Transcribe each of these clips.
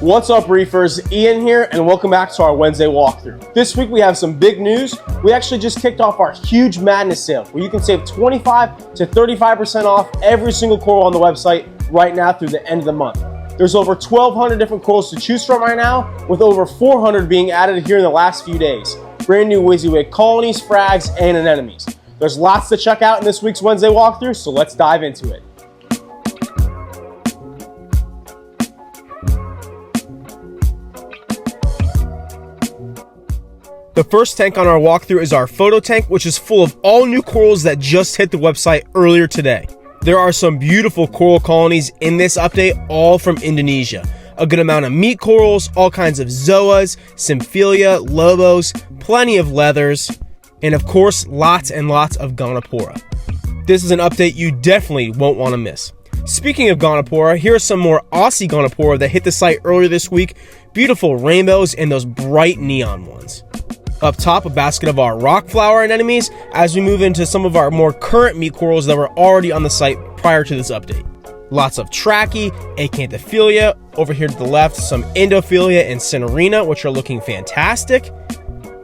What's up, reefers? Ian here, and welcome back to our Wednesday walkthrough. This week we have some big news. We actually just kicked off our huge madness sale where you can save 25 to 35% off every single coral on the website right now through the end of the month. There's over 1,200 different corals to choose from right now, with over 400 being added here in the last few days. Brand new Wizzywig colonies, frags, and anemones. There's lots to check out in this week's Wednesday walkthrough, so let's dive into it. The first tank on our walkthrough is our photo tank, which is full of all new corals that just hit the website earlier today. There are some beautiful coral colonies in this update, all from Indonesia. A good amount of meat corals, all kinds of zoas, symphilia, lobos, plenty of leathers, and of course, lots and lots of Acropora. This is an update you definitely won't want to miss. Speaking of Acropora, here are some more Aussie Acropora that hit the site earlier this week. Beautiful rainbows and those bright neon ones. Up top, a basket of our rock flower anemones as we move into some of our more current meat corals that were already on the site prior to this update. Lots of Trachy, Acanthophilia, over here to the left, some Endophilia and Cinerina, which are looking fantastic.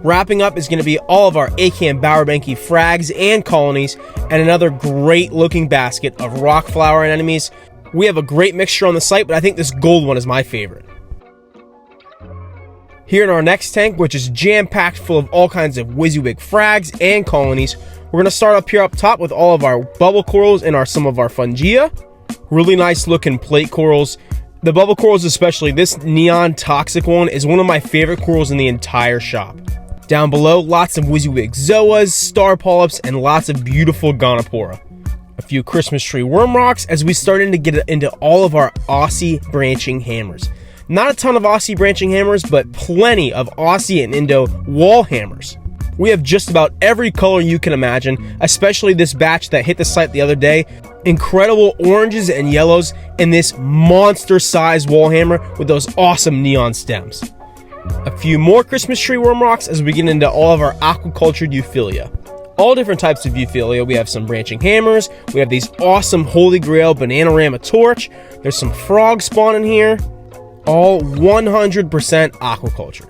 Wrapping up is going to be all of our Acan Bowerbanki frags and colonies, and another great looking basket of rock flower anemones. We have a great mixture on the site, but I think this gold one is my favorite. Here in our next tank, which is jam-packed full of all kinds of Wizzywig frags and colonies, we're going to start up here up top with all of our bubble corals and some of our fungia. Really nice looking plate corals. The bubble corals especially, this neon toxic one is one of my favorite corals in the entire shop. Down below, lots of Wizzywig zoas, star polyps, and lots of beautiful Acropora. A few Christmas tree worm rocks as we starting to get into all of our Aussie branching hammers. Not a ton of Aussie branching hammers, but plenty of Aussie and Indo wall hammers. We have just about every color you can imagine, especially this batch that hit the site the other day. Incredible oranges and yellows, and this monster-sized wall hammer with those awesome neon stems. A few more Christmas tree worm rocks as we get into all of our aquacultured Euphilia. All different types of Euphilia. We have some branching hammers, we have these awesome Holy Grail Bananarama torch, there's some frog spawn in here. All 100% aquaculture.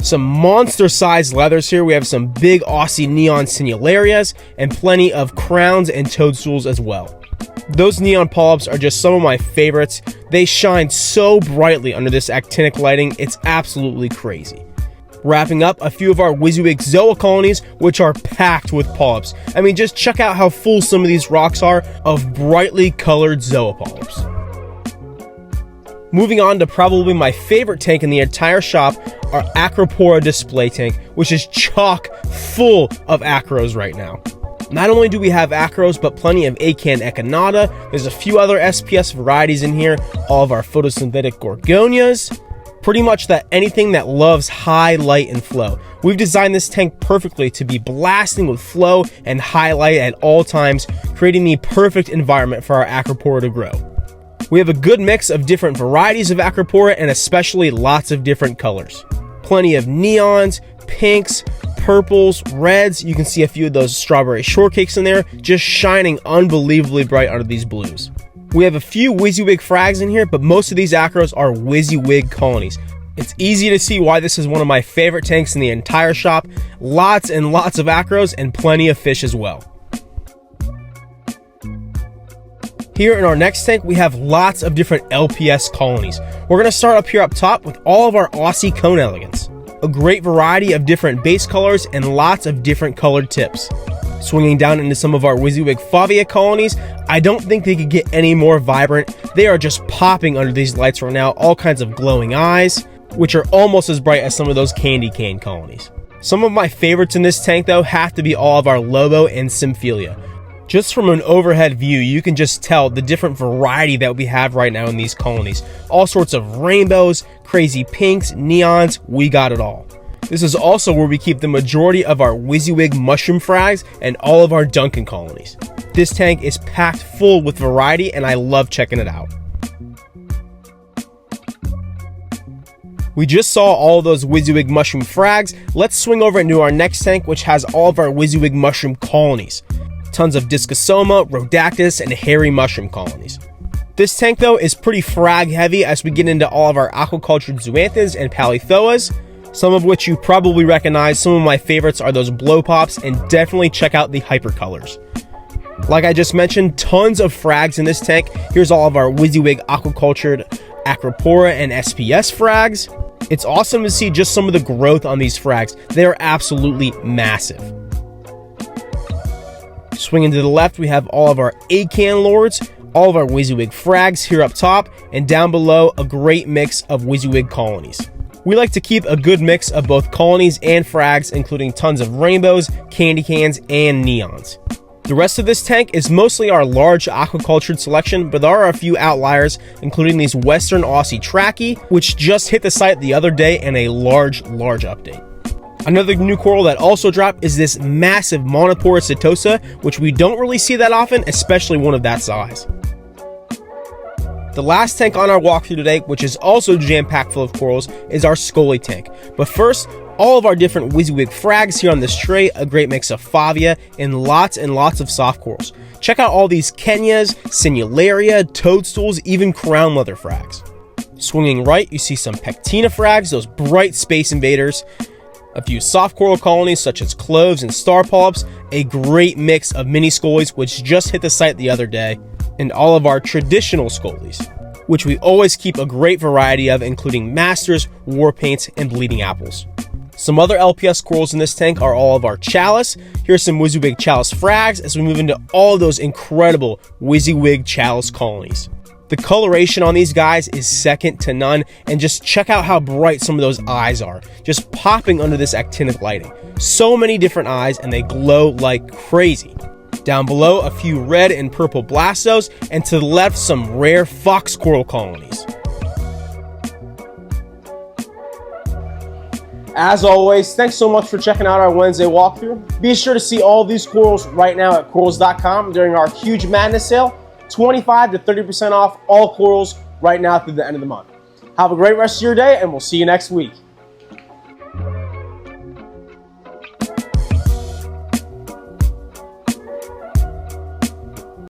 Some monster-sized leathers here. We have some big Aussie neon Sinularias and plenty of crowns and toadstools as well. Those neon polyps are just some of my favorites. They shine so brightly under this actinic lighting, it's absolutely crazy. Wrapping up, a few of our Wizzywig zoa colonies, which are packed with polyps. I mean, just check out how full some of these rocks are of brightly colored zoa polyps. Moving on to probably my favorite tank in the entire shop, our Acropora display tank, which is chock full of acros right now. Not only do we have acros, but plenty of Acan echinata. There's a few other SPS varieties in here, all of our photosynthetic gorgonias. Pretty much anything that loves high light and flow. We've designed this tank perfectly to be blasting with flow and highlight at all times, creating the perfect environment for our Acropora to grow. We have a good mix of different varieties of Acropora and especially lots of different colors. Plenty of neons, pinks, purples, reds. You can see a few of those strawberry shortcakes in there, just shining unbelievably bright under these blues. We have a few Wizzywig frags in here, but most of these acros are Wizzywig colonies. It's easy to see why this is one of my favorite tanks in the entire shop. Lots and lots of acros and plenty of fish as well. Here in our next tank, we have lots of different LPS colonies. We're going to start up here up top with all of our Aussie cone elegants. A great variety of different base colors and lots of different colored tips. Swinging down into some of our Wizzywig Favia colonies, I don't think they could get any more vibrant. They are just popping under these lights right now, all kinds of glowing eyes, which are almost as bright as some of those candy cane colonies. Some of my favorites in this tank though have to be all of our Lobo and Symphilia. Just from an overhead view, you can just tell the different variety that we have right now in these colonies. All sorts of rainbows, crazy pinks, neons, we got it all. This is also where we keep the majority of our Wizzywig mushroom frags and all of our Duncan colonies. This tank is packed full with variety and I love checking it out. We just saw all of those Wizzywig mushroom frags. Let's swing over into our next tank, which has all of our Wizzywig mushroom colonies. Tons of Discosoma, Rhodactis, and hairy mushroom colonies. This tank though is pretty frag heavy as we get into all of our aquacultured zoanthans and paleothoas, some of which you probably recognize. Some of my favorites are those blow pops, and definitely check out the hypercolors. Like I just mentioned, tons of frags in this tank. Here's all of our Wizzywig Aquacultured, Acropora, and SPS frags. It's awesome to see just some of the growth on these frags. They are absolutely massive. Swinging to the left, we have all of our Acan Lords, all of our Wizzywig frags here up top, and down below, a great mix of Wizzywig colonies. We like to keep a good mix of both colonies and frags, including tons of rainbows, candy cans, and neons. The rest of this tank is mostly our large aquacultured selection, but there are a few outliers, including these Western Aussie Tracky, which just hit the site the other day in a large update. Another new coral that also dropped is this massive Monopora setosa, which we don't really see that often, especially one of that size. The last tank on our walkthrough today, which is also jam-packed full of corals, is our Skully tank. But first, all of our different Wizzywig frags here on this tray, a great mix of Favia, and lots of soft corals. Check out all these Kenyas, Sinularia, toadstools, even crown leather frags. Swinging right, you see some Pectina frags, those bright space invaders, a few soft coral colonies such as cloves and star polyps, a great mix of mini Skullies, which just hit the site the other day, and all of our traditional Skullies, which we always keep a great variety of, including Masters, War Paints, and Bleeding Apples. Some other LPS corals in this tank are all of our Chalice. Here's some Wizzywig Chalice frags as we move into all of those incredible Wizzywig Chalice colonies. The coloration on these guys is second to none, and just check out how bright some of those eyes are, just popping under this actinic lighting. So many different eyes, and they glow like crazy. Down below, a few red and purple Blastos, and to the left, some rare fox coral colonies. As always, thanks so much for checking out our Wednesday walkthrough. Be sure to see all these corals right now at corals.com during our huge madness sale. 25 to 30% off all corals right now through the end of the month. Have a great rest of your day, and we'll see you next week.